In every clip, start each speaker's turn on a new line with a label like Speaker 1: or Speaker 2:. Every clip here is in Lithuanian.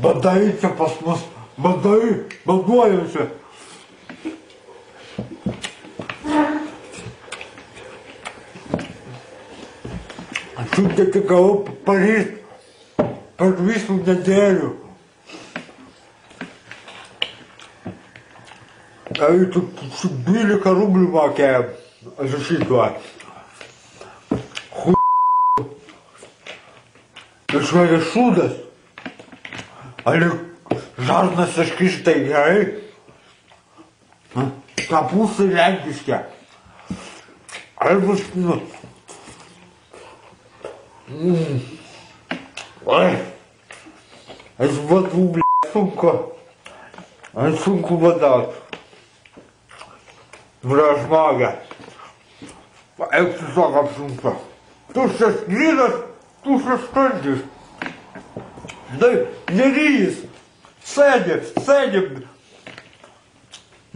Speaker 1: Badaikite pas mus, baduojančią. Čiūdėti gavau pažįst per visų nedėlių. Aitų 12 rublių mokėjom за šituo. Išvagia šūdas. Ali žarnas iškištai gerai. Kapustai lenkiški. Albus, Ой, aš vadu, sunku. Aš sunku vadauti. Žmogė. Eik tiesiog apsunku. Tuščias grynas, tuščias standis. Žinai, nerys. Sėdė.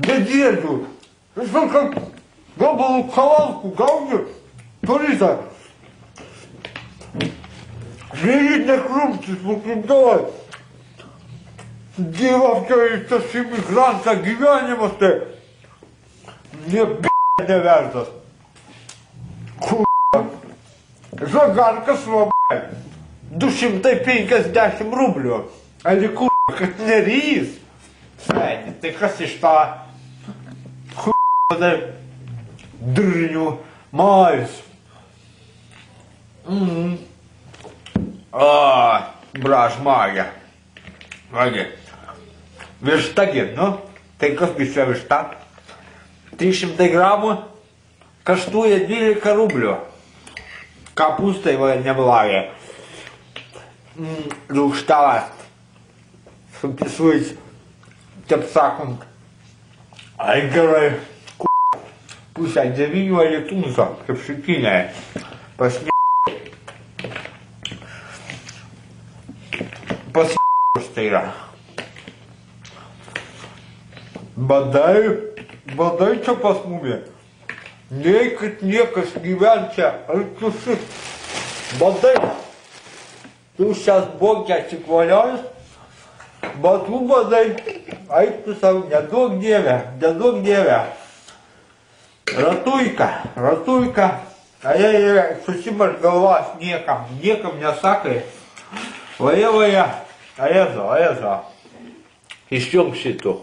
Speaker 1: Be dėdų. Žinai, kad gabalų kavalkų gauni. Turizą. Žinai, nekrumtis, nukrimdavai. Dievavkiai, tas imigrantą gyvenimas tai nevertas. Žagarkas labai. 250 rublių. Ali kad nerys. Sėdi, tai kas iš tą durnių majus. Žmogė. Vištagi, tai kas gi čia višta? 300 gramų kaštuoja 12 rublių. Kapustai va neblagai. Rūkštalas. Supisuojus, taip sakant. Ai gerai. Pusę 9 alitunso, kaip šikinė. Pas tai yra. Badai čia pas mumi. Nei kad niekas gyvenčia, ar tu šit. Badai. Tu šias bokia atsikvaliojus. Batų badai. Eik tu savo, neduok dievę. Ratuika. Susimarš galvas niekam nesakai. Vaja. Ajezo. Išjung šito.